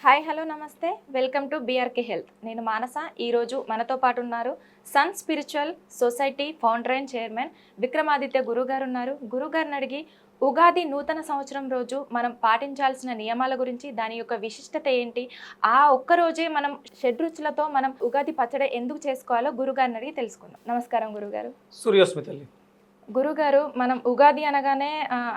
Hi hello నమస్తే welcome to BRK health. నేను మానస. ఈరోజు మనతో పాటు ఉన్నారు sun spiritual society founder and chairman Vikramaditya గురుగారు ఉన్నారు. గురుగారిని అడిగి ఉగాది నూతన సంవత్సరం రోజు మనం పాటించాల్సిన నియమాల గురించి, దాని యొక్క విశిష్టత ఏంటి, ఆ ఒక్క రోజే మనం షడ్రుచులతో మనం ఉగాది పచ్చడి ఎందుకు చేసుకోవాలో గురుగారిని అడిగి తెలుసుకుందాం. నమస్కారం గురుగారు. సూర్యోస్మి తల్లి. గురుగారు, మనం ఉగాది అనగానే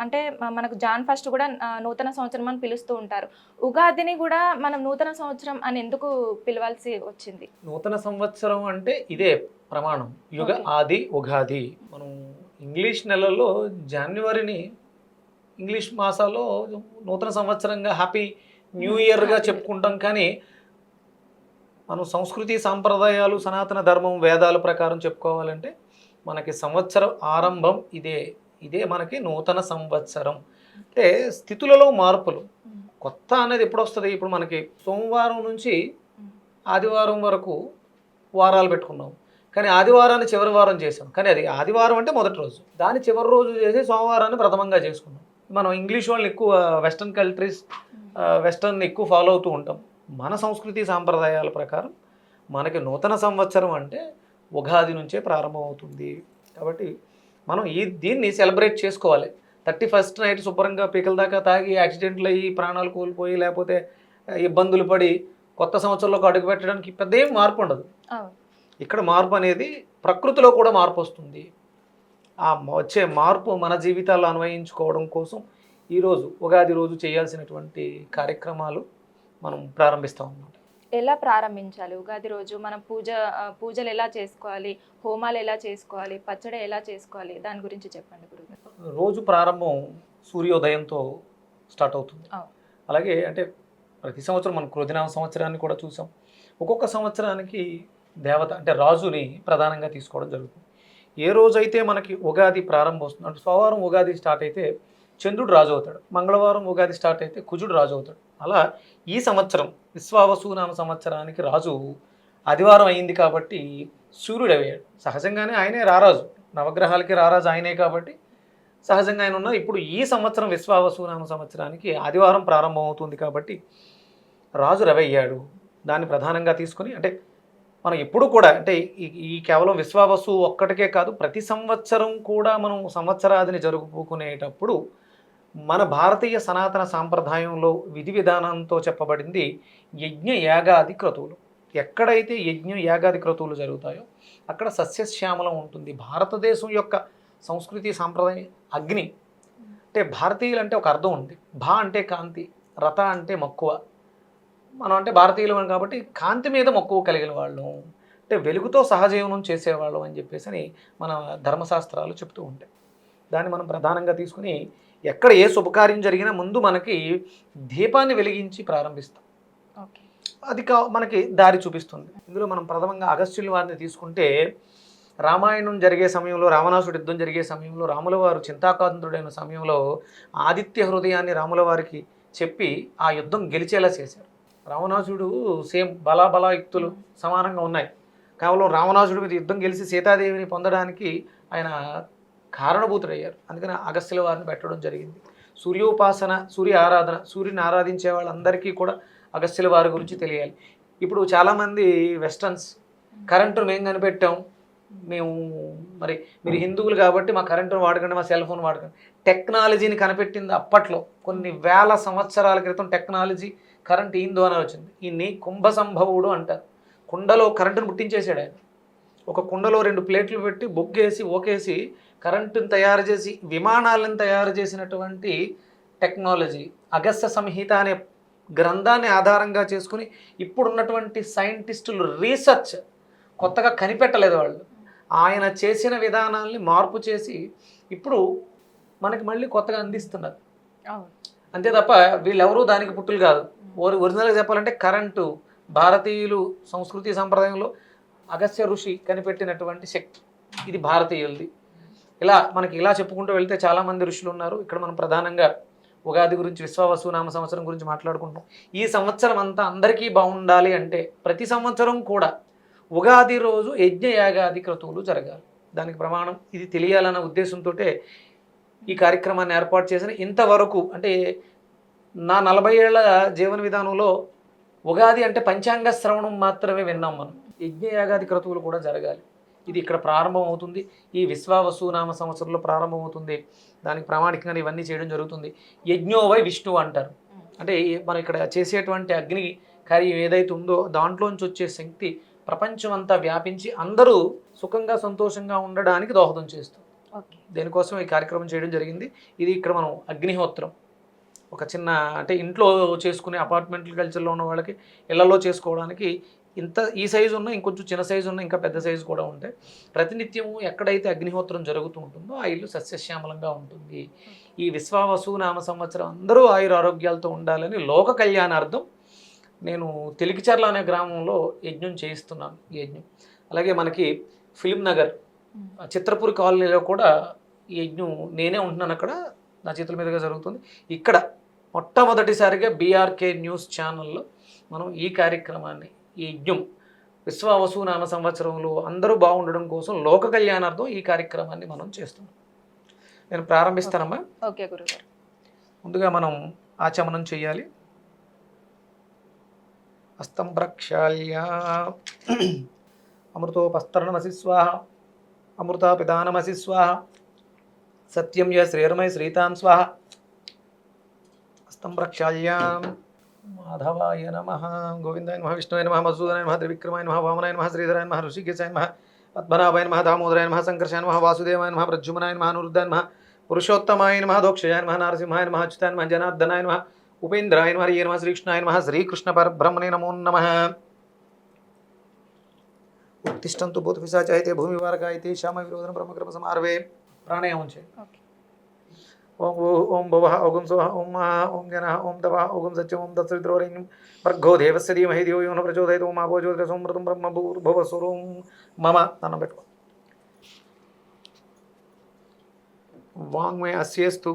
అంటే మనకు జాన్ ఫస్ట్ కూడా నూతన సంవత్సరం అని పిలుస్తూ ఉంటారు. ఉగాదిని కూడా మనం నూతన సంవత్సరం అని ఎందుకు పిలవాల్సి వచ్చింది? నూతన సంవత్సరం అంటే ఇదే ప్రమాణం. యుగ ఆది ఉగాది. మనం ఇంగ్లీష్ నెలలో జనవరిని ఇంగ్లీష్ మాసాల్లో నూతన సంవత్సరంగా హ్యాపీ న్యూ ఇయర్గా చెప్పుకుంటాం. కానీ మనం సంస్కృతి సాంప్రదాయాలు సనాతన ధర్మం వేదాల ప్రకారం చెప్పుకోవాలంటే మనకి సంవత్సరం ఆరంభం ఇదే మనకి నూతన సంవత్సరం. అంటే స్థితులలో మార్పులు. కొత్త అనేది ఎప్పుడు వస్తుంది? ఇప్పుడు మనకి సోమవారం నుంచి ఆదివారం వరకు వారాలు పెట్టుకున్నాం, కానీ ఆదివారాన్ని చివరి వారం చేసాం. కానీ అది ఆదివారం అంటే మొదటి రోజు, దాన్ని చివరి రోజు చేసి సోమవారాన్ని ప్రథమంగా చేసుకున్నాం. మనం ఇంగ్లీష్ వాళ్ళని ఎక్కువ వెస్టర్న్ కంట్రీస్ వెస్టర్న్ ఎక్కువ ఫాలో అవుతూ ఉంటాం. మన సంస్కృతి సాంప్రదాయాల ప్రకారం మనకి నూతన సంవత్సరం అంటే ఉగాది నుంచే ప్రారంభం అవుతుంది. కాబట్టి మనం దీన్ని సెలబ్రేట్ చేసుకోవాలి. 31st నైట్ శుభ్రంగా పీకల దాకా తాగి యాక్సిడెంట్లు అయ్యి ప్రాణాలు కోల్పోయి లేకపోతే ఇబ్బందులు పడి కొత్త సంవత్సరంలోకి అడుగు పెట్టడానికి పెద్ద ఏం మార్పు ఉండదు. ఇక్కడ మార్పు అనేది ప్రకృతిలో కూడా మార్పు వస్తుంది. ఆ వచ్చే మార్పు మన జీవితాల్లో అన్వయించుకోవడం కోసం ఈరోజు ఉగాది రోజు చేయాల్సినటువంటి కార్యక్రమాలు మనం ప్రారంభిస్తాం అన్నమాట. ఎలా ప్రారంభించాలి? ఉగాది రోజు మనం పూజలు ఎలా చేసుకోవాలి, హోమాలు ఎలా చేసుకోవాలి, పచ్చడి ఎలా చేసుకోవాలి, దాని గురించి చెప్పండి గురుగారు. రోజు ప్రారంభం సూర్యోదయంతో స్టార్ట్ అవుతుంది. అలాగే అంటే ప్రతి సంవత్సరం మనం క్రోధినామ సంవత్సరాన్ని కూడా చూసాం. ఒక్కొక్క సంవత్సరానికి దేవత అంటే రాజుని ప్రధానంగా తీసుకోవడం జరుగుతుంది. ఏ రోజైతే మనకి ఉగాది ప్రారంభం వస్తుంది అంటే సోమవారం ఉగాది స్టార్ట్ అయితే చంద్రుడు రాజు అవుతాడు, మంగళవారం ఉగాది స్టార్ట్ అయితే కుజుడు రాజు అవుతాడు. అలా ఈ సంవత్సరం విశ్వావసునామ సంవత్సరానికి రాజు ఆదివారం అయింది కాబట్టి సూర్యుడు అయ్యాడు. సహజంగానే ఆయనే రారాజు, నవగ్రహాలకి రారాజు ఆయనే కాబట్టి సహజంగా ఆయన ఉన్నారు. ఇప్పుడు ఈ సంవత్సరం విశ్వావసునామ సంవత్సరానికి ఆదివారం ప్రారంభం అవుతుంది కాబట్టి రాజు రవి అయ్యాడు. దాన్ని ప్రధానంగా తీసుకొని అంటే మనం ఎప్పుడు కూడా అంటే ఈ కేవలం విశ్వావసు ఒక్కటికే కాదు, ప్రతి సంవత్సరం కూడా మనం సంవత్సరాదిని జరుపుకునేటప్పుడు మన భారతీయ సనాతన సాంప్రదాయంలో విధి విధానంతో చెప్పబడింది యజ్ఞ యాగాది క్రతువులు. ఎక్కడైతే యజ్ఞ యాగాది క్రతువులు జరుగుతాయో అక్కడ సస్యశ్యామలం ఉంటుంది. భారతదేశం యొక్క సంస్కృతి సాంప్రదాయం అగ్ని అంటే భారతీయులు అంటే ఒక అర్థం ఉంది. భా అంటే కాంతి, రథ అంటే మక్కువ. మనం అంటే భారతీయులు కాబట్టి కాంతి మీద మక్కువ కలిగిన వాళ్ళం, అంటే వెలుగుతో సహజీవనం చేసేవాళ్ళం అని చెప్పేసి మన ధర్మశాస్త్రాలు చెప్తూ ఉంటాయి. దాన్ని మనం ప్రధానంగా తీసుకుని ఎక్కడ ఏ శుభకార్యం జరిగినా ముందు మనకి దీపాన్ని వెలిగించి ప్రారంభిస్తాం. అది మనకి దారి చూపిస్తుంది. ఇందులో మనం ప్రథమంగా అగస్త్యుల వారిని తీసుకుంటే రామాయణం జరిగే సమయంలో, రావణాసుడి యుద్ధం జరిగే సమయంలో రాముల వారు చింతాకాంతుడైన సమయంలో ఆదిత్య హృదయాన్ని రాముల వారికి చెప్పి ఆ యుద్ధం గెలిచేలా చేశారు. రావణాసుడు సేమ్ బలాయుక్తులు సమానంగా ఉన్నాయి. కేవలం రావణాసుడి మీద యుద్ధం గెలిచి సీతాదేవిని పొందడానికి ఆయన కారణభూతుడయ్యారు. అందుకని అగస్త్యుల వారిని పెట్టడం జరిగింది. సూర్యోపాసన, సూర్య ఆరాధన, సూర్యుని ఆరాధించే వాళ్ళందరికీ కూడా అగస్త్యుల వారి గురించి తెలియాలి. ఇప్పుడు చాలామంది వెస్టర్న్స్ కరెంటును మేము కనిపెట్టాం, మేము మరి మీరు హిందువులు కాబట్టి మా కరెంటును వాడకండి, మా సెల్ ఫోన్ వాడకండి. టెక్నాలజీని కనిపెట్టింది అప్పట్లో కొన్ని వేల సంవత్సరాల క్రితం టెక్నాలజీ కరెంట్ ఏందో అని వచ్చింది. ఈయన్ని కుంభ సంభవుడు అంటారు. కుండలో కరెంటును పుట్టించేసాడు ఆయన. ఒక కుండలో 2 ప్లేట్లు పెట్టి బొగ్గేసి ఓకేసి కరెంటును తయారు చేసి విమానాలను తయారు చేసినటువంటి టెక్నాలజీ. అగస్త్య సంహిత అనే గ్రంథాన్ని ఆధారంగా చేసుకుని ఇప్పుడున్నటువంటి సైంటిస్టులు రీసెర్చ్ కొత్తగా కనిపెట్టలేదు. వాళ్ళు ఆయన చేసిన విధానాల్ని మార్పు చేసి ఇప్పుడు మనకి మళ్ళీ కొత్తగా అందిస్తున్నారు. అంతే తప్ప వీళ్ళెవరూ దానికి పుట్టులు కాదు. ఒరిజినల్గా చెప్పాలంటే కరెంటు భారతీయులు సంస్కృతి సంప్రదాయంలో అగస్త్య ఋషి కనిపెట్టినటువంటి శక్తి, ఇది భారతీయులది. మనకి ఇలా చెప్పుకుంటూ వెళ్తే చాలామంది ఋషులు ఉన్నారు. ఇక్కడ మనం ప్రధానంగా ఉగాది గురించి, విశ్వావసునామ సంవత్సరం గురించి మాట్లాడుకుంటాం. ఈ సంవత్సరం అంతా అందరికీ బాగుండాలి అంటే ప్రతి సంవత్సరం కూడా ఉగాది రోజు యజ్ఞ యాగాది క్రతువులు జరగాలి. దానికి ప్రమాణం ఇది తెలియాలన్న ఉద్దేశంతో ఈ కార్యక్రమాన్ని ఏర్పాటు చేసిన ఇంతవరకు అంటే నా 40 ఏళ్ల జీవన విధానంలో ఉగాది అంటే పంచాంగ శ్రవణం మాత్రమే విన్నాం మనం. యజ్ఞయాగాది క్రతువులు కూడా జరగాలి. ఇది ఇక్కడ ప్రారంభం అవుతుంది. ఈ విశ్వావసునామ సంవత్సరంలో ప్రారంభం అవుతుంది. దానికి ప్రామాణికంగా ఇవన్నీ చేయడం జరుగుతుంది. యజ్ఞోవై విష్ణువు అంటారు. అంటే మనం ఇక్కడ చేసేటువంటి అగ్ని కార్యం ఏదైతే ఉందో దాంట్లోంచి వచ్చే శక్తి ప్రపంచం అంతా వ్యాపించి అందరూ సుఖంగా సంతోషంగా ఉండడానికి దోహదం చేస్తుంది. దేనికోసం ఈ కార్యక్రమం చేయడం జరిగింది. ఇది ఇక్కడ మనం అగ్నిహోత్రం ఒక చిన్న అంటే ఇంట్లో చేసుకునే అపార్ట్మెంట్ కల్చర్లో ఉన్న వాళ్ళకి ఇళ్లలో చేసుకోవడానికి ఇంత ఈ సైజు ఉన్న ఇంకొంచెం చిన్న సైజు ఉన్న ఇంకా పెద్ద సైజు కూడా ఉంటాయి. ప్రతినిత్యము ఎక్కడైతే అగ్నిహోత్రం జరుగుతూ ఉంటుందో ఆ ఇల్లు సస్యశ్యామలంగా ఉంటుంది. ఈ విశ్వావసు నామ సంవత్సరం అందరూ ఆయుర ఆరోగ్యాలతో ఉండాలని లోక కళ్యాణార్థం నేను తెలికిచర్ల అనే గ్రామంలో యజ్ఞం చేయిస్తున్నాను. ఈ యజ్ఞం అలాగే మనకి ఫిలిం నగర్ చిత్రపూర్ కాలనీలో కూడా ఈ యజ్ఞం నేనే ఉంటున్నాను. అక్కడ నా చేతుల మీదుగా జరుగుతుంది. ఇక్కడ మొట్టమొదటిసారిగా బీఆర్కే న్యూస్ ఛానల్లో మనం ఈ కార్యక్రమాన్ని ఈ యజ్ఞం విశ్వావసు నామ సంవత్సరంలో అందరూ బాగుండడం కోసం లోక కళ్యాణార్థం ఈ కార్యక్రమాన్ని మనం చేస్తున్నాం. నేను ప్రారంభిస్తానమ్మా. ఓకే గురుగారు. ముందుగా మనం ఆచమనం చేయాలి. హస్తం ప్రక్షాళ్య అమృతోపస్తరణమసి స్వాహ అమృతాపిదానమసి స్వాహ సత్యం య శ్రీర్మయ శ్రీతాం స్వాహ. హస్తం ప్రక్షాళ్య మాధవాయ నమః గోవిందాయ నమః విష్ణువాయ నమః మధుసూదనాయ నమః త్రివిక్రమాయ నమః వామనాయ నమః శ్రీధరాయ నమః ఋషికేశాయ నమః పద్మనాభాయ నమః దామోదరాయ నమః సంకర్షాయ నమః వాసుదేవాయ నమః ప్రద్యుమ్నాయ నమః అనురుద్ధాయ నమః పురుషోత్తమాయ నమః దోక్షయాయ నమః నారసింహాయ నమః అచ్యుతాయ నమః జనార్దనాయ నమః ఉపేంద్రాయ నమః హరియే నమః శ్రీకృష్ణాయ నమః శ్రీకృష్ణ పరబ్రహ్మణే నమో నమః. ఉత్తిష్టంతు భూతపిశాచాయతే భూమివారకాయతే శ్యామ విరోధన బ్రహ్మకృప సమార్వే. ప్రాణాయామం చేయండి. ఓం ఓం భవః ఓం స్వః ఓం మహా ఓం జనః ఓం తపః ఓం సత్యం ఓం తత్సవితుర్వరేణ్యం భర్గో దేవస్య ధీమహి ధియో యో నః ప్రచోదయాత్. ఓం ఆపో జ్యోతిరసో అమృతం బ్రహ్మ భూర్భువః స్వరం మమ. దండం పెట్టుకో. వాంగ్మే అస్యేస్తు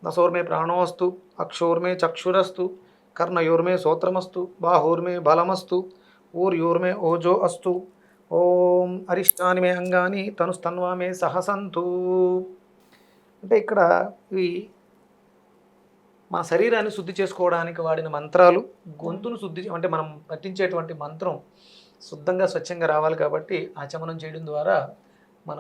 నసోర్మే ప్రాణోస్తు అక్షోర్మే చక్షురస్తు కర్ణయోర్మే శ్రోత్రమస్తు బాహోర్మే బలమస్తు ఊర్యోర్మే ఓజో అస్తు. ఓం అరిష్టాని మే అంగాని తనుస్తన్వా మే సహసంతు. అంటే ఇక్కడ ఇవి మన శరీరాన్ని శుద్ధి చేసుకోవడానికి వాడిన మంత్రాలు. గొంతును శుద్ధి అంటే మనం పట్టించేటువంటి మంత్రం శుద్ధంగా స్వచ్ఛంగా రావాలి కాబట్టి ఆచమనం చేయడం ద్వారా మన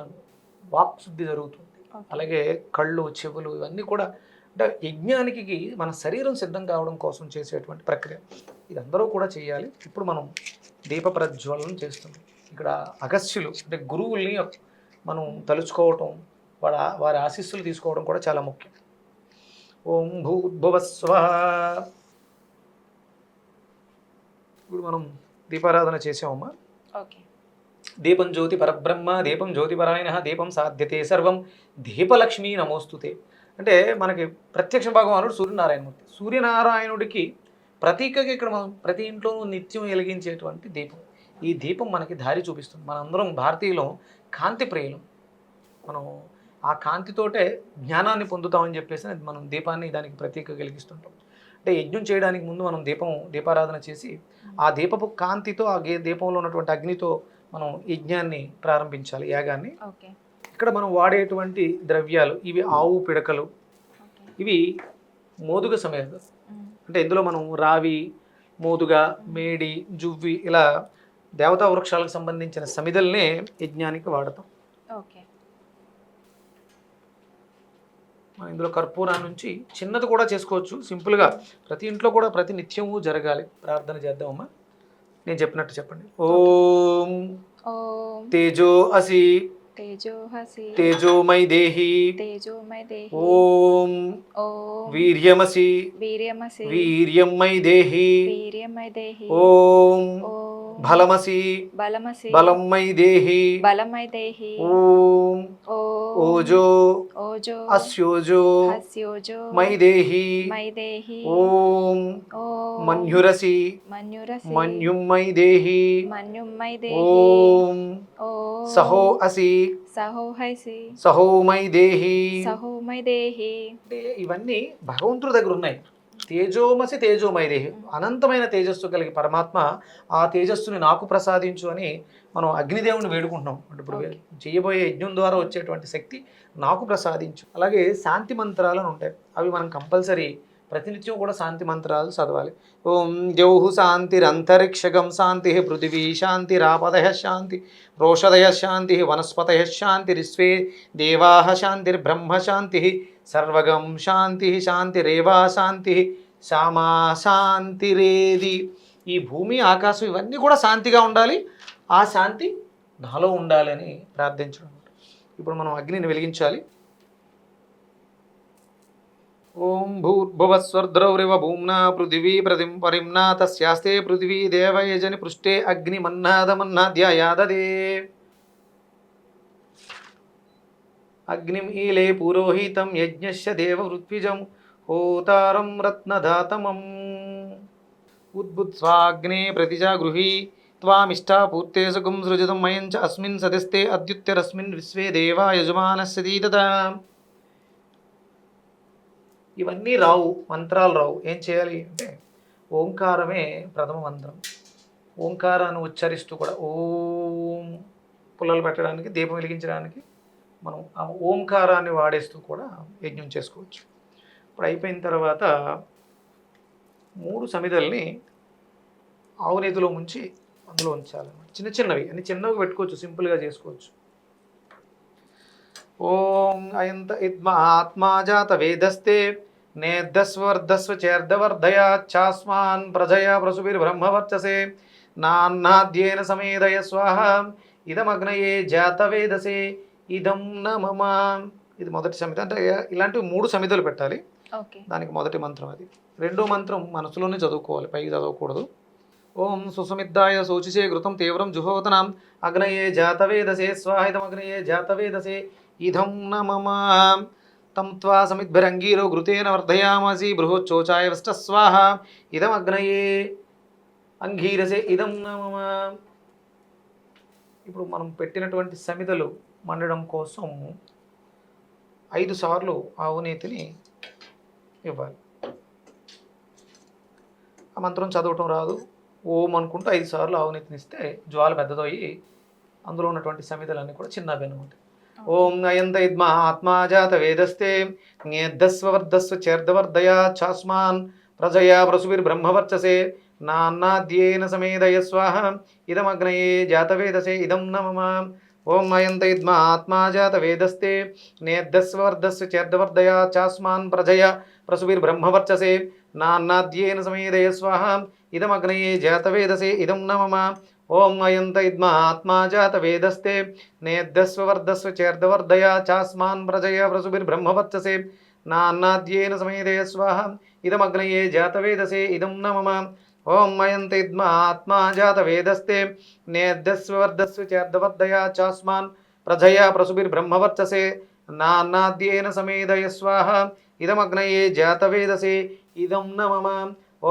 వాక్ శుద్ధి జరుగుతుంది. అలాగే కళ్ళు చెవులు ఇవన్నీ కూడా అంటే యజ్ఞానికి మన శరీరం సిద్ధం కావడం కోసం చేసేటువంటి ప్రక్రియ. ఇది అందరూ కూడా చేయాలి. ఇప్పుడు మనం దీప ప్రజ్వలనం చేస్తున్నాం. ఇక్కడ అగస్త్యులు అంటే గురువుల్ని మనం తలుచుకోవటం వారి ఆశీస్సులు తీసుకోవడం కూడా చాలా ముఖ్యం. ఓం భూర్భువస్వః. ఇప్పుడు మనం దీపారాధన చేసామమ్మా. దీపం జ్యోతి పరబ్రహ్మ దీపం జ్యోతిపరాయణ దీపం సాధ్యతే సర్వం దీపలక్ష్మీ నమోస్తుతే. అంటే మనకి ప్రత్యక్ష భగవానుడు సూర్యనారాయణమూర్తి. సూర్యనారాయణుడికి ప్రతీకగా ఇక్కడ మనం ప్రతి ఇంట్లోనూ నిత్యం వెలిగించేటువంటి దీపం. ఈ దీపం మనకి దారి చూపిస్తుంది. మనందరం భారతీయులం కాంతి ప్రియులం. మనం ఆ కాంతితోటే జ్ఞానాన్ని పొందుతామని చెప్పేసి మనం దీపాన్ని దానికి ప్రతీక కలిగిస్తుంటాం. అంటే యజ్ఞం చేయడానికి ముందు మనం దీపారాధన చేసి ఆ దీపపు కాంతితో ఆ దీపంలో ఉన్నటువంటి అగ్నితో మనం యజ్ఞాన్ని ప్రారంభించాలి, యాగాన్ని. ఇక్కడ మనం వాడేటువంటి ద్రవ్యాలు ఇవి ఆవు పిడకలు, ఇవి మోదుగ సమేత. అంటే ఇందులో మనం రావి, మోదుగ, మేడి, జువ్వి ఇలా దేవతా వృక్షాలకు సంబంధించిన సమిధల్నే యజ్ఞానికి వాడతాం. ఇందులో కర్పూరా నుంచి చిన్నది కూడా చేసుకోవచ్చు. సింపుల్గా ప్రతి ఇంట్లో కూడా ప్రతి నిత్యము జరగాలి. ప్రార్థన చేద్దామమ్మా. నేను చెప్పినట్టు చెప్పండి. ఓం తేజో అసి తేజోమై దేహి ఓం వీర్యమసి వీర్యమై దేహి ఓం బలమసి బలమై దేహి ఓం ఓజో అస్యోజో మై దేహి ఓం మన్యురసి మన్యుమై దేహి ఓం సహో అసి సహో మై దేహి. అంటే ఇవన్నీ భగవంతుడి దగ్గర ఉన్నాయి. తేజోమసి తేజోమై దేహి, అనంతమైన తేజస్సు కలిగి పరమాత్మ ఆ తేజస్సుని నాకు ప్రసాదించు అని మనం అగ్నిదేవుని వేడుకుంటున్నాం. అంటే ఇప్పుడు చేయబోయే యజ్ఞం ద్వారా వచ్చేటువంటి శక్తి నాకు ప్రసాదించు. అలాగే శాంతి మంత్రాలను ఉంటాయి, అవి మనం కంపల్సరీ ప్రతినిత్యం కూడా శాంతి మంత్రాలు చదవాలి. ఓం ద్యౌః శాంతిరంతరిక్షగం శాంతి, పృథివీ శాంతిరాపదయ శాంతి, రోషధయ శాంతి, వనస్పతయ శాంతిరిస్వే దేవాః శాంతిర్బ్రహ్మ శాంతి, సర్వగం శాంతి శాంతిరేవా శాంతి, శ్యామా శాంతిరేది. ఈ భూమి ఆకాశం ఇవన్నీ కూడా శాంతిగా ఉండాలి, ఆ శాంతి నాలో ఉండాలని ప్రార్థించడం. ఇప్పుడు మనం అగ్నిని వెలిగించాలి. ఓం భూర్భువస్వర్ద్రౌరివ భూమ్నా పృథివీ పరిమ్నా తస్యాస్తే పృథివీ దేవయజని పృష్ఠే అగ్నిమన్నాదమన్నాద్యాయాదదే. అగ్నిం ఈలే పురోహితం యజ్ఞస్య దేవవృత్విజం హోతారం రత్నధాతమం. ఉద్భుత్స్వాగ్నే ప్రతిజాగృహీ త్వామిష్టాపూర్తే సుఖం సృజతం మయం చ అస్మిన్ సదస్తే అద్యుత్తరస్మిన్ విశ్వే దేవా యజమానస్య దీతదా. ఇవన్నీ రావు, మంత్రాలు రావు. ఏం చేయాలి అంటే ఓంకారమే ప్రథమ మంత్రం. ఓంకారాన్ని ఉచ్చరిస్తూ కూడా ఓం పుల్లలు పెట్టడానికి, దీపం వెలిగించడానికి మనం ఆ ఓంకారాన్ని వాడేస్తూ కూడా యజ్ఞం చేసుకోవచ్చు. ఇప్పుడు అయిపోయిన తర్వాత 3 సమిధల్ని ఆవునేతిలో ముంచి అందులో ఉంచాలన్నమాట. చిన్న చిన్నవి అన్ని చిన్నవి పెట్టుకోవచ్చు, సింపుల్గా చేసుకోవచ్చు. ఓం అయంత ఇద్మ ఆత్మా జాత వేదస్తే నేద్దస్వర్ధస్వ చేర్ధవర్ధయా చాస్మాన్ ప్రజయా ప్రసుభిర్బ్రహ్మవర్చసే నాన్నాద్యేన సమేదయ స్వాహ ఇదమగ్నయే జాత వేదసే ఇదం న మమ. ఇది మొదటి సమితి. అంటే ఇలాంటివి 3 సమితులు పెట్టాలి. దానికి మొదటి మంత్రం అది. రెండో మంత్రం మనసులోనే చదువుకోవాలి, పైకి చదవకూడదు. ఓం సుసమిద్దాయ శోచిషే ఘృతం తీవ్రం జుహోతనాం అగ్నయే జాతవేదసే స్వాహితమగ్నయే జాతవేదసే ఇదం న మమ. తం త్వా సమిద్భిరంగీరో ఘృతేన వర్ధయామసి బృహోచ్చోచాయ విష్ట స్వాహ ఇదమగ్నయే అంగీరసే ఇదం న మమ. ఇప్పుడు మనం పెట్టినటువంటి సమిధలు మండడం కోసం 5 సార్లు ఆవునేతిని ఇవ్వాలి. ఆ మంత్రం చదవటం రాదు, ఓం అనుకుంటూ 5 సార్లు ఆవునేతిని ఇస్తే జ్వాల పెద్దదయ్యి అందులో ఉన్నటువంటి సమిధలన్నీ కూడా చిన్న బెన్నమవుతాయి. ఓం అయంత ఇద్మ ఆత్మా జాత వేదస్తే జ్ఞేద్దస్వర్ధస్వ చేర్ధవర్ధయా చాస్మాన్ ప్రజయా ప్రసుభిర్బ్రహ్మవర్చసే నాన్నాద్యేన సమేదయ స్వాహ ఇదమగ్నయే జాతవేదసే ఇదం న మమ. ఓం అయంత ఇద్మ ఆత్మా జాత వేదస్తే నేద్దస్వర్ధస్వ చేర్ధవర్ధయా చాస్మాన్ ప్రజయా ప్రసుభిర్బ్రహ్మవర్చసే నాన్నాద్యేన సమేదయ స్వాహ ఇదమగ్నయే జాతవేదసే ఇదం న మమ. ఓం అయంత ఇద్మ ఆత్మా జాత వేదస్తే నేద్దస్వర్ధస్వ చేర్ధవర్ధయా చాస్మాన్ ప్రజయా ప్రసుభిర్బ్రహ్మవర్చసే నాన్నాద్యేన సమేదయ స్వాహ ఇదమగ్నయే జాతవేదసే ఇదం న మమ. ఓం అయంత ఇద్మ ఆత్మా జాత వేదస్తే నేద్దస్వర్ధస్వ చేర్ధవర్ధయా చాస్మాన్ ప్రజయా ప్రసుభిర్బ్రహ్మవర్చసే నాన్నాద్యేన సమేదయ స్వాహ ఇదమగ్నయే జాతవేదసే ఇదం న మమ.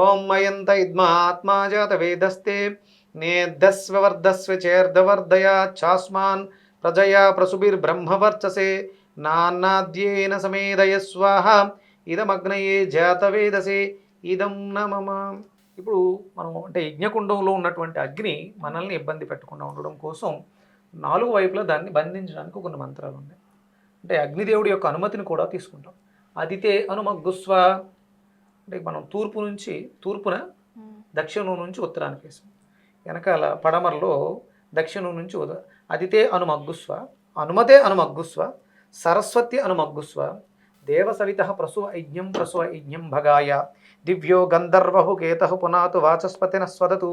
ఓం అయంత ఇద్మ ఆత్మా జాత వేదస్తే నేద్దస్వర్ధస్వ చేర్ధవర్ధయా చాస్మాన్ ప్రజయా ప్రసుభిర్బ్రహ్మవర్చసే నాన్నాద్యేన సమేదయ స్వాహ ఇదమగ్నయే జాతవేదసే ఇదం న మమ. ఇప్పుడు మనం అంటే యజ్ఞకుండంలో ఉన్నటువంటి అగ్ని మనల్ని ఇబ్బంది పెట్టకుండా ఉండడం కోసం 4 వైపులా దాన్ని బంధించడానికి కొన్ని మంత్రాలు ఉన్నాయి. అంటే అగ్నిదేవుడి యొక్క అనుమతిని కూడా తీసుకుంటాం. అదితే అనుమగ్గుస్వ అంటే మనం తూర్పున దక్షిణం నుంచి ఉత్తరానికి వేసాం. వెనకాల పడమరలో దక్షిణం నుంచి అదితే అనుమగ్గుస్వ, అనుమతే అనుమగ్గుస్వ, సరస్వతి అనుమగ్గుస్వ, దేవసవిత ప్రసువ యజ్ఞం భగాయ దివ్యో గంధర్వహు కేతహు పునాతు వాచస్పతిన స్వదతు.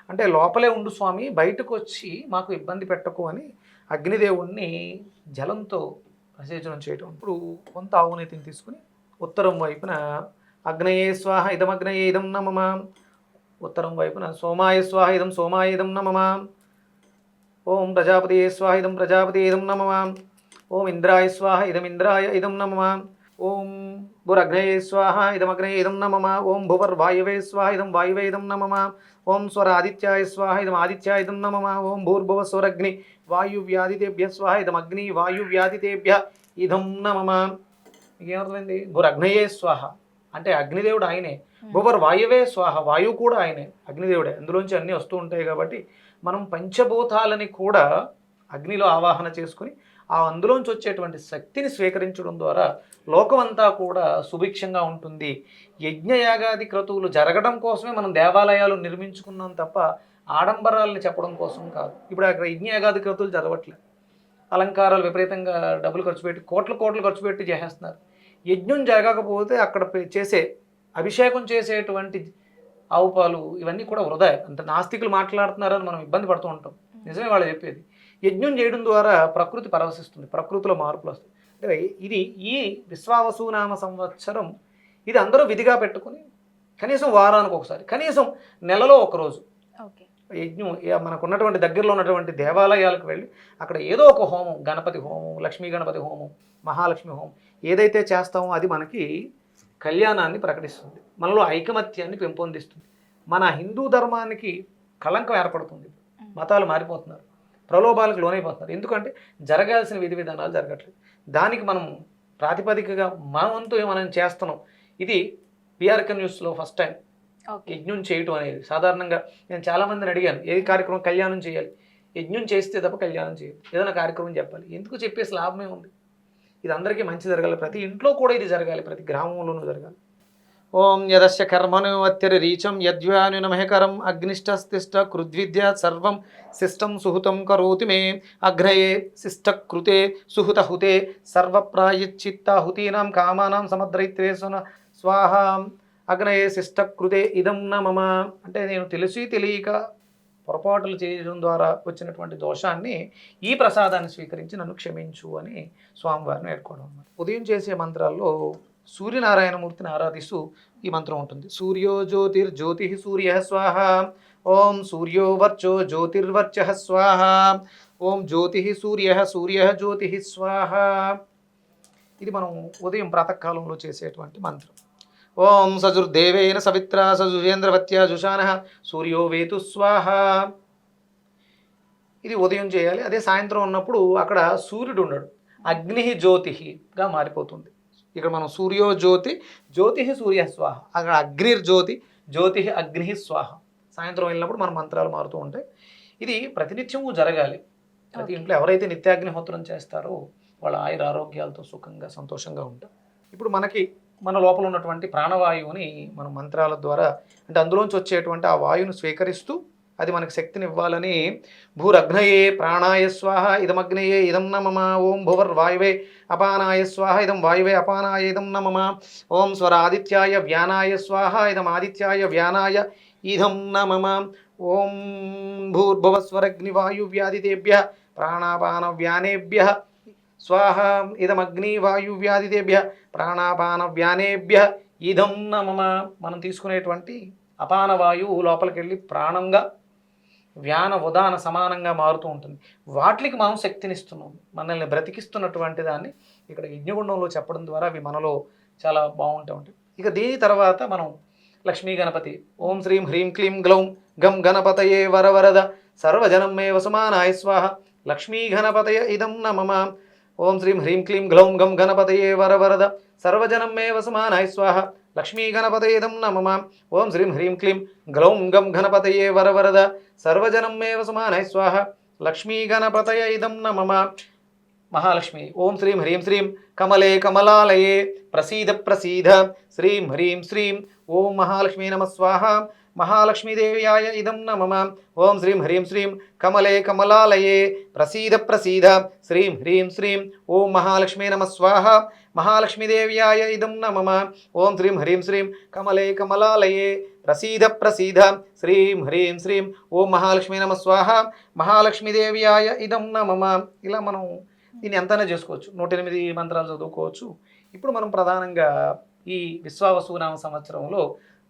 అంటే లోపలే ఉండు స్వామి, బయటకు వచ్చి మాకు ఇబ్బంది పెట్టకు అని అగ్నిదేవుణ్ణి జలంతో ప్రసేచనం చేయటం. ఇప్పుడు కొంత ఆవునేతిని తీసుకుని ఉత్తరం వైపున అగ్నయే స్వాహ ఇదమగ్నయే ఇదం న మమ. ఉత్తరం వైపున సోమాయ స్వాహ ఇదం సోమాయ ఇదం న మమ. ఓం ప్రజాపతియే స్వాహ ఇదం ప్రజాపతి ఇదం న మమ. ఓం ఇంద్రాయ స్వాహ ఇదం ఇంద్రాయ ఇదం న మమ. ఓం భురగ్నయే స్వాహ ఇదమగ్నయే ఇదం న మమ. ఓం భువర్వాయవే స్వాహ ఇదం వాయువే ఇదం న మమ. ఓం స్వరాదిత్యాయ స్వాహ ఇదం ఆదిత్యాయ ఇదం న మమ. ఓం భూర్భువ స్వరగ్ని వాయువ్యాదితేభ్య స్వాహ ఇదం అగ్ని వాయువ్యాదితేభ్య ఇదం న మమ. మీకేమర్థమైంది? భురగ్నయే స్వాహ అంటే అగ్నిదేవుడు ఆయనే. భువర్ వాయువే స్వాహ వాయువు కూడా ఆయనే, అగ్నిదేవుడే. అందులోంచి అన్నీ వస్తూ ఉంటాయి కాబట్టి మనం పంచభూతాలని కూడా అగ్నిలో ఆవాహన చేసుకుని ఆ అందులోంచి వచ్చేటువంటి శక్తిని స్వీకరించడం ద్వారా లోకమంతా కూడా సుభిక్షంగా ఉంటుంది. యజ్ఞయాగాది క్రతువులు జరగడం కోసమే మనం దేవాలయాలు నిర్మించుకున్నాం తప్ప ఆడంబరాలని చెప్పడం కోసం కాదు. ఇప్పుడు అక్కడ యజ్ఞయాగాది క్రతువులు జరగట్లేదు, అలంకారాలు విపరీతంగా డబ్బులు ఖర్చు పెట్టి కోట్లు ఖర్చు పెట్టి చేసేస్తున్నారు. యజ్ఞం జరగకపోతే అక్కడ చేసే అభిషేకం చేసేటువంటి ఆవు పాలు ఇవన్నీ కూడా వృధా. అంటే నాస్తికులు మాట్లాడుతున్నారని మనం ఇబ్బంది పడుతూ ఉంటాం. నిజమే వాళ్ళు చెప్పేది. యజ్ఞం చేయడం ద్వారా ప్రకృతి పరవశిస్తుంది, ప్రకృతిలో మార్పులు వస్తాయి. అంటే ఇది ఈ విశ్వావసునామ సంవత్సరం ఇది అందరూ విధిగా పెట్టుకుని కనీసం వారానికి ఒకసారి, కనీసం నెలలో ఒకరోజు యజ్ఞం మనకు ఉన్నటువంటి దగ్గరలో ఉన్నటువంటి దేవాలయాలకు వెళ్ళి అక్కడ ఏదో ఒక హోమం, గణపతి హోమం, లక్ష్మీ గణపతి హోమం, మహాలక్ష్మి హోమం ఏదైతే చేస్తామో అది మనకి కళ్యాణాన్ని ప్రకటిస్తుంది, మనలో ఐకమత్యాన్ని పెంపొందిస్తుంది. మన హిందూ ధర్మానికి కళంకం ఏర్పడుతుంది. మతాలు మారిపోతున్నారు, ప్రలోభాలకు లోనైపోతున్నారు. ఎందుకంటే జరగాల్సిన విధి విధానాలు జరగట్లేదు. దానికి మనం ప్రాతిపదికగా మన వంతు మనం చేస్తున్నాం. ఇది బీఆర్కే న్యూస్లో ఫస్ట్ టైం యజ్ఞం చేయటం అనేది. సాధారణంగా నేను చాలామందిని అడిగాను, ఏ కార్యక్రమం కళ్యాణం చేయాలి, యజ్ఞం చేస్తే తప్ప కళ్యాణం చేయాలి, ఏదైనా కార్యక్రమం చెప్పాలి. ఎందుకు చెప్పేసి లాభమే ఉంది. ఇది అందరికీ మంచి జరగాలి, ప్రతి ఇంట్లో కూడా ఇది జరగాలి, ప్రతి గ్రామంలోనూ జరగాలి. ఓం యదస్య కర్మను అత్యరి రీచం యద్వ్యానునమహకరం అగ్నిష్టస్తిష్ట కృద్విద్యా సర్వం శిష్టం సుహృతం కరోతి మే అగ్రయే శిష్టకృతే సుహృతహుతే సర్వప్రాయశ్చిత్తాహుతీనాం కామానాం సమద్రైత్రేసున స్వాహా అగ్నయే శిష్టకృతే ఇదం న మమ. అంటే నేను తెలిసి తెలియక పొరపాటులు చేయడం ద్వారా వచ్చినటువంటి దోషాన్ని ఈ ప్రసాదాన్ని స్వీకరించి నన్ను క్షమించు అని స్వామివారిని వేడుకోవడం అన్నమాట. ఉదయం చేసే మంత్రాల్లో సూర్యనారాయణమూర్తిని ఆరాధిస్తూ ఈ మంత్రం ఉంటుంది. సూర్యో జ్యోతిర్జ్యోతి సూర్య స్వాహ, ఓం సూర్యో వర్చో జ్యోతిర్వర్చ స్వాహ, ఓం జ్యోతి సూర్య జ్యోతి స్వాహ. ఇది మనం ఉదయం ప్రాతకాలంలో చేసేటువంటి మంత్రం. ఓం సజుర్దేవేన సవిత్రా సజుజేంద్రవత్యా జుషాన సూర్యో వేతు స్వాహ. ఇది ఉదయం చేయాలి. అదే సాయంత్రం ఉన్నప్పుడు అక్కడ సూర్యుడు ఉండడు, అగ్ని జ్యోతిగా మారిపోతుంది. ఇక్కడ మనం సూర్యో జ్యోతి సూర్య స్వాహ, అక్కడ అగ్నిర్జ్యోతి జ్యోతి అగ్ని స్వాహ. సాయంత్రం వెళ్ళినప్పుడు మన మంత్రాలు మారుతూ ఉంటాయి. ఇది ప్రతినిత్యము జరగాలి. ప్రతి ఇంట్లో ఎవరైతే నిత్యాగ్నిహోత్రం చేస్తారో వాళ్ళ ఆయుర ఆరోగ్యాలతో సుఖంగా సంతోషంగా ఉంటారు. ఇప్పుడు మన లోపల ఉన్నటువంటి ప్రాణవాయువుని మనం మంత్రాల ద్వారా, అంటే అందులోంచి వచ్చేటువంటి ఆ వాయువును స్వీకరిస్తూ అది మనకు శక్తిని ఇవ్వాలని భూరగ్నయే ప్రాణాయ స్వాహ ఇదమగ్నయే ఇదం న మమ, ఓం భువర్వాయువే అపానాయ స్వాహ ఇదం వాయువే అపానాయ ఇదం న మమ, ఓం స్వరాదిత్యాయ వ్యానాయ స్వాహ ఇదం ఆదిత్యాయ వ్యానాయ ఇదం న మమ, ఓం భూర్భువస్వరగ్నివాయువ్యాదితేభ్యః ప్రాణాపాన వ్యానేభ్యః స్వాహ ఇదమగ్నివాయువ్యాదితేభ్యః ప్రాణాపాన వ్యానేభ్యః ఇదం న మమ. మనం తీసుకునేటువంటి అపాన వాయువు లోపలికి వెళ్ళి ప్రాణంగా వ్యాన ఉదాన సమానంగా మారుతూ ఉంటుంది. వాటికి మనం శక్తినిస్తున్నాం, మనల్ని బ్రతికిస్తున్నటువంటి దాన్ని ఇక్కడ యజ్ఞగుండంలో చెప్పడం ద్వారా అవి మనలో చాలా బాగుంటూ ఉంటాయి. ఇక దీని తర్వాత మనం లక్ష్మీ గణపతి, ఓం శ్రీం హ్రీం క్లీం గ్లౌం గం గణపతయే వరవరద సర్వజనం మే వసుమానాయ స్వాహ లక్ష్మీ గణపతయ ఇదం న మమ, ఓం శ్రీం హ్రీం క్లీం గ్లౌం గం గణపతయే వరవరద సర్వజనం మే వసుమానాయ స్వాహ లక్ష్మీ గణపతయ ఇదం న మమ, ఓం శ్రీం హ్రీం క్లీం గ్లౌం గం గణపతయే వరవరద సర్వజనం మే వసుమానాయ స్వాహ లక్ష్మీ గణపతయ ఇదం న మమ. మహాలక్ష్మి, ఓం శ్రీం హ్రీం శ్రీం కమలే కమలాలయే ప్రసీద ప్రసీద శ్రీం హ్రీం శ్రీం ఓం మహాలక్ష్మీ నమ స్వాహ మహాలక్ష్మీదేవ్యాయ ఇదం న మమ, ఓం శ్రీం హ్రీం శ్రీం కమలే కమలాలయే ప్రసీద ప్రసీద శ్రీం హ్రీం శ్రీం ఓం మహాలక్ష్మీ నమ స్వాహ మహాలక్ష్మీదేవ్యాయ ఇదం న మమ, ఓం శ్రీం హ్రీం శ్రీం కమలే కమలాలయే ప్రసీద ప్రసీద శ్రీం హ్రీం శ్రీం ఓం మహాలక్ష్మీ నమ స్వాహ మహాలక్ష్మీదేవ్యాయ ఇదం న మమ. ఇలా మనం దీన్ని ఎంతైనా చేసుకోవచ్చు, 108 మంత్రాలు చదువుకోవచ్చు. ఇప్పుడు మనం ప్రధానంగా ఈ విశ్వావసునామ సంవత్సరంలో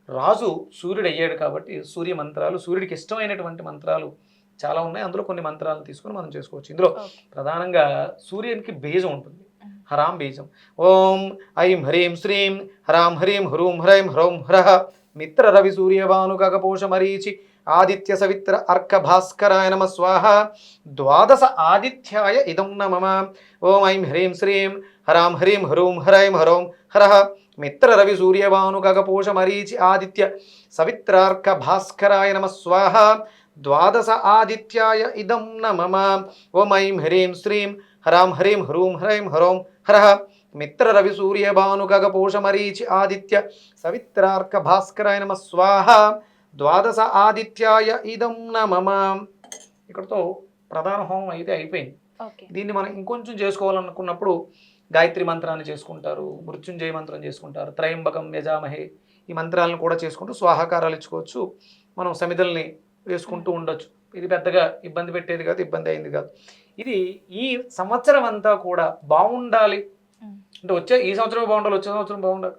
రాజు సూర్యుడు అయ్యాడు కాబట్టి సూర్య మంత్రాలు, సూర్యుడికి ఇష్టమైనటువంటి మంత్రాలు చాలా ఉన్నాయి. అందులో కొన్ని మంత్రాలను తీసుకొని మనం చేసుకోవచ్చు. ఇందులో ప్రధానంగా సూర్యునికి బీజం ఉంటుంది, హరాం బీజం. ఓం ఐం హ్రీం శ్రీం హరాం హ్రీం హ్రూం హ్రైం హ్రౌం హ్రః మిత్ర రవి సూర్యభాను గగపోష మరీచి ఆదిత్య సవిత్ర అర్క భాస్కరాయ నమ స్వాహ ద్వాదశ ఆదిత్యాయ ఇదం న మమ, ఓం ఐం హ్రీం శ్రీం హరాం హ్రీం హ్రూం హ్రైం హ్రౌం హ్రః మిత్ర రవి సూర్యభాను గగపోష మరీచి ఆదిత్య సవిత్రార్క భాస్కరాయ నమ స్వాహ ద్వాదశ ఆదిత్యాయ ఇదం న మమ, ఓం ఐం హ్రీం శ్రీం హరాం హరీం హ్రూం హ్రైం హరోం హరః మిత్ర రవి సూర్య భాను గగపోష మరీచి ఆదిత్య సవిత్రార్క భాస్కరాయ నమ స్వాహ ద్వాదశ ఆదిత్యాయ ఇదం నమః. ఇక్కడతో ప్రధాన హోమం అయితే అయిపోయింది. ఓకే. దీన్ని మనం ఇంకొంచెం చేసుకోవాలనుకున్నప్పుడు గాయత్రి మంత్రాన్ని చేసుకుంటారు, మృత్యుంజయ మంత్రం చేసుకుంటారు, త్రయంబకం యజామహే ఈ మంత్రాలను కూడా చేసుకుంటూ స్వాహాకారాలు ఇచ్చుకోవచ్చు. మనం సమిధల్ని వేసుకుంటూ ఉండొచ్చు. ఇది పెద్దగా ఇబ్బంది పెట్టేది కాదు, ఇబ్బంది అయింది కాదు. ఇది ఈ సంవత్సరం అంతా కూడా బాగుండాలి అంటే ఈ సంవత్సరం బాగుండాలి, వచ్చే సంవత్సరం బాగుండాలి.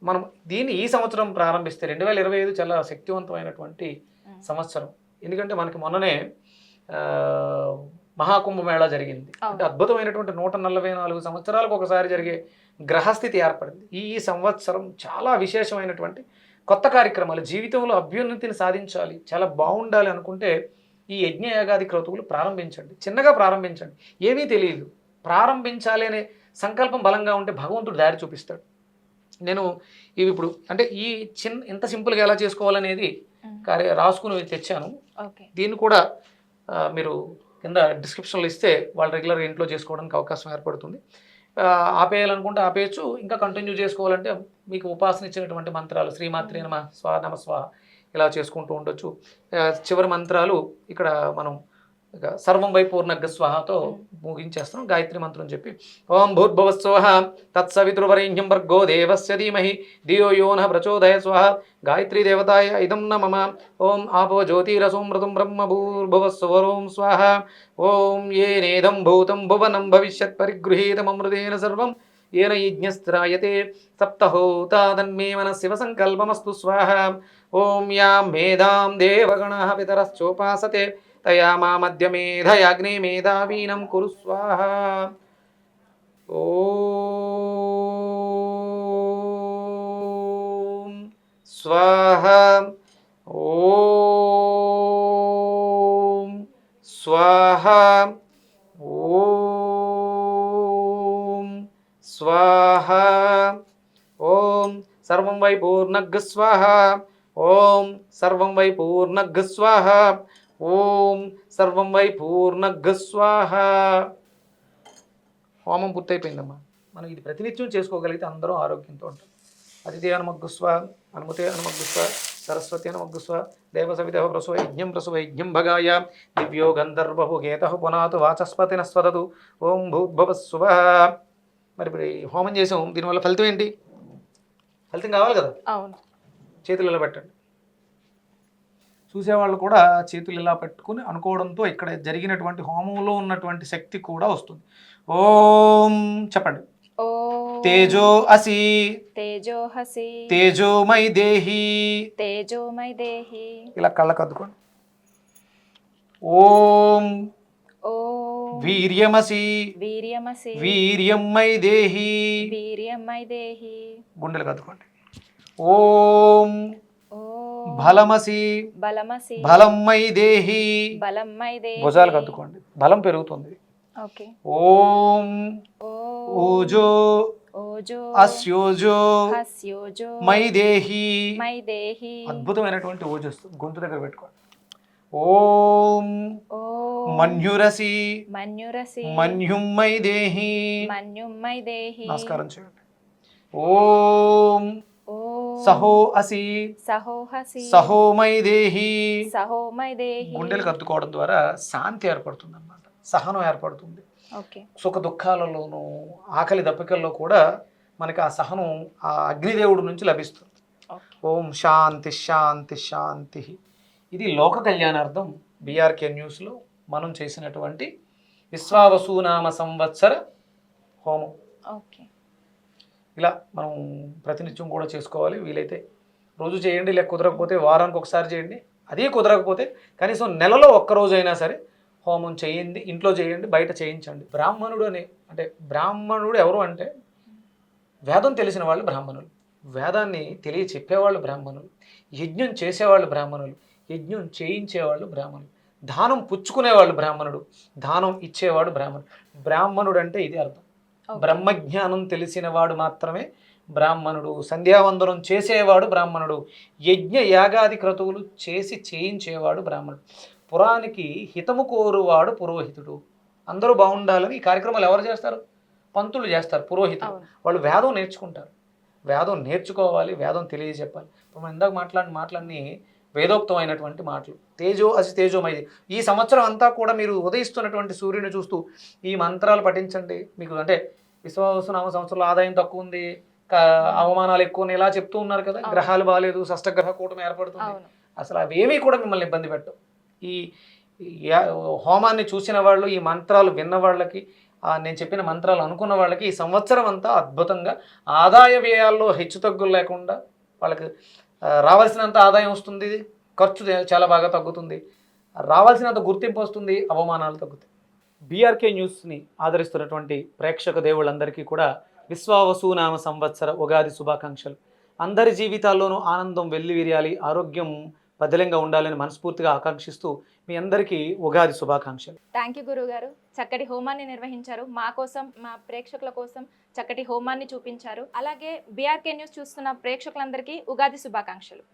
మనం దీన్ని ఈ సంవత్సరం ప్రారంభిస్తే 2025 చాలా శక్తివంతమైనటువంటి సంవత్సరం. ఎందుకంటే మనకి మొన్ననే మహాకుంభమేళా జరిగింది. అంటే అద్భుతమైనటువంటి 144 సంవత్సరాలకు ఒకసారి జరిగే గ్రహస్థితి ఏర్పడింది. ఈ సంవత్సరం చాలా విశేషమైనటువంటి కొత్త కార్యక్రమాలు, జీవితంలో అభ్యున్నతిని సాధించాలి, చాలా బాగుండాలి అనుకుంటే ఈ యజ్ఞయాగాది క్రతువులు ప్రారంభించండి. చిన్నగా ప్రారంభించండి, ఏమీ తెలియదు. ప్రారంభించాలి అనే సంకల్పం బలంగా ఉంటే భగవంతుడు దారి చూపిస్తాడు. నేను ఇవి ఇప్పుడు అంటే ఈ ఎంత సింపుల్గా ఎలా చేసుకోవాలనేది రాసుకుని తెచ్చాను. దీన్ని కూడా మీరు కింద డిస్క్రిప్షన్లో ఇస్తే వాళ్ళు రెగ్యులర్గా ఇంట్లో చేసుకోవడానికి అవకాశం ఏర్పడుతుంది. ఆపేయాలనుకుంటే ఆపేయచ్చు, ఇంకా కంటిన్యూ చేసుకోవాలంటే మీకు ఉపాసన ఇచ్చినటువంటి మంత్రాలు శ్రీమాత్రే నమ స్వాహ నమ స్వాహ ఇలా చేసుకుంటూ ఉండొచ్చు. చివరి మంత్రాలు ఇక్కడ మనం ఇక సర్వం వై పూర్ణగ్గ స్వాహతో ముగించేస్తున్నాం. గాయత్రి మంత్రం చెప్పి ఓం భూర్భువస్వః తత్సవితుర్వరేణ్యం భర్గో దేవస్య ధీమహి ధియో యో నః ప్రచోదయాత్ స్వాహ గాయత్రీ దేవతాయ ఇదం నమః. ఓం ఆపో జ్యోతిరసోమృతం బ్రహ్మ భూర్భువస్వరోం స్వాహ. ఓం ఏనేదం భూతం భువనం భవిష్యత్ పరిగృహీతమమృతేన సర్వం येन यज्ञस्त्रायते सप्तहोता तन्मे मनः शिवसङ्कल्पमस्तु स्वाहा. ओं यां मेधां देवगणाः पितरश्चोपासते तया मामद्यमेधयाग्ने मेधावीनं कुरु स्वाहा. ॐ स्वाहा. ॐ स्वाहा. स्वाहा. ओम सर्वं वै पूर्णग् स्वाहा. ओम सर्वं वै पूर्णग् स्वाहा. ओम सर्वं वै पूर्णग् स्वाहा. హోమం పూర్తయిపోయిందమ్మా. మనం ఇది ప్రతినిత్యం చేసుకోగలిగితే అందరూ ఆరోగ్యంతో ఉంటాం. అతిథి అనుమగ్గుస్వ అనుమతే అనుమగ్గుస్వ సరస్వతి అనుమగ్గుస్వ దేవసవిత ప్రసవ యజ్ఞం భగాయ దివ్యో గంధర్వహు గేత పునాతు వాచస్పతిన స్వదతు. ఓం భూర్భువస్సువః. మరి ఇప్పుడు హోమం చేసాం, దీనివల్ల ఫలితం ఏంటి? ఫలితం కావాలి కదా. అవును. చేతులు ఇలా పెట్టండి. చూసేవాళ్ళు కూడా చేతులు ఇలా పెట్టుకుని అనుకోవడంతో ఇక్కడ జరిగినటువంటి హోమంలో ఉన్నటువంటి శక్తి కూడా వస్తుంది. ఓం చెప్పండి. తేజో అసి తేజోహసి తేజోమై దేహి తేజోమై దేహి. ఇలా కళ్ళకు అద్దుకోండి. ఓం వీర్యమసి వీర్యమసి వీర్యమై దేహి వీర్యమై దేహి. గుండెలు కదుకోండి. ఓం బలమసి బలమసి బలమై దేహి బలమై దేహి. భుజాలు కదుకోండి, బలం పెరుగుతుంది. ఓకే. ఓం ఓజో ఓజో అస్యోజో హస్యోజో మై దేహి మై దేహి. అద్భుతమైనటువంటి ఓజస్సు గొంతు దగ్గర పెట్టుకోండి. ఓం మన్యురసి మన్యురసి మన్యుమ్మై దేహి మన్యుమ్మై దేహి. నమస్కారం చేయండి. ఓం సహో అసి సహోహసి సహోమై దేహి సహోమై దేహి. గుండెలు కత్తుకోవడం ద్వారా శాంతి ఏర్పడుతుంది అన్నమాట, సహనం ఏర్పడుతుంది. ఓకే. సుఖ దుఃఖాలలోనూ ఆకలి దప్పికల్లో కూడా మనకి ఆ సహనం ఆ అగ్నిదేవుడి నుంచి లభిస్తుంది. ఓం శాంతి శాంతి శాంతి. ఇది లోక కళ్యాణార్థం బీఆర్కే న్యూస్లో మనం చేసినటువంటి విశ్వావసునామ సంవత్సర హోమం. ఓకే. ఇలా మనం ప్రతినిత్యం కూడా చేసుకోవాలి. వీలైతే రోజు చేయండి, లేక కుదరకపోతే వారానికి ఒకసారి చేయండి. అదే కుదరకపోతే కనీసం నెలలో ఒక్కరోజైనా సరే హోమం చేయండి. ఇంట్లో చేయండి, బయట చేయించండి. బ్రాహ్మణుడు అంటే బ్రాహ్మణుడు ఎవరు అంటే వేదం తెలిసిన వాళ్ళు బ్రాహ్మణులు, వేదాన్ని చెప్పేవాళ్ళు బ్రాహ్మణులు, యజ్ఞం చేసేవాళ్ళు బ్రాహ్మణులు, యజ్ఞం చేయించేవాళ్ళు బ్రాహ్మణులు, దానం పుచ్చుకునేవాళ్ళు బ్రాహ్మణుడు, దానం ఇచ్చేవాడు బ్రాహ్మణుడు. బ్రాహ్మణుడు అంటే ఇది అర్థం. బ్రహ్మజ్ఞానం తెలిసినవాడు మాత్రమే బ్రాహ్మణుడు. సంధ్యావందనం చేసేవాడు బ్రాహ్మణుడు. యజ్ఞ యాగాది క్రతువులు చేయించేవాడు బ్రాహ్మణుడు. పురానికి హితము కోరువాడు పురోహితుడు. అందరూ బాగుండాలని ఈ కార్యక్రమాలు ఎవరు చేస్తారు? పంతులు చేస్తారు, పురోహితులు. అవును. వాళ్ళు వేదం నేర్చుకుంటారు. వేదం నేర్చుకోవాలి, వేదం తెలియజెప్పాలి. ఇప్పుడు మనం ఇందాక మాటలన్నీ వేదోక్తమైనటువంటి మాటలు. తేజో అసి తేజోమయ. ఈ సంవత్సరం అంతా కూడా మీరు ఉదయిస్తున్నటువంటి సూర్యుని చూస్తూ ఈ మంత్రాలు పఠించండి. మీకు అంటే విశ్వావసునామ సంవత్సరంలో ఆదాయం తక్కువ ఉంది, అవమానాలు ఎక్కువ ఉన్నాయి, ఇలా చెప్తూ ఉన్నారు కదా. గ్రహాలు బాగాలేదు, షష్టగ్రహ కూటమి ఏర్పడుతుంది. అవును. అసలు అవేమీ కూడా మిమ్మల్ని ఇబ్బంది పెట్టవు. ఈ హోమాన్ని చూసిన వాళ్ళు, ఈ మంత్రాలు విన్న వాళ్ళకి, నేను చెప్పిన మంత్రాలు అనుకున్న వాళ్ళకి ఈ సంవత్సరం అంతా అద్భుతంగా ఆదాయ వ్యయాల్లో హెచ్చుతగ్గులు లేకుండా వాళ్ళకి రావాల్సినంత ఆదాయం వస్తుంది, ఖర్చు చాలా బాగా తగ్గుతుంది, రావాల్సినంత గుర్తింపు వస్తుంది, అవమానాలు తగ్గుతాయి. బీఆర్కే న్యూస్ని ఆదరిస్తున్నటువంటి ప్రేక్షక దేవుళ్ళందరికీ కూడా విశ్వావసునామ సంవత్సర ఉగాది శుభాకాంక్షలు. అందరి జీవితాల్లోనూ ఆనందం వెల్లివిరియాలి, ఆరోగ్యం పదిలంగా ఉండాలని మనస్ఫూర్తిగా ఆకాంక్షిస్తూ మీ అందరికీ ఉగాది శుభాకాంక్షలు. థ్యాంక్ యూ గురుగారు. చక్కటి హోమాన్ని నిర్వహించారు, మా కోసం, మా ప్రేక్షకుల కోసం చక్కటి హోమాన్ని చూపించారు. అలాగే బీఆర్కే న్యూస్ చూస్తున్న ప్రేక్షకులందరికీ ఉగాది శుభాకాంక్షలు.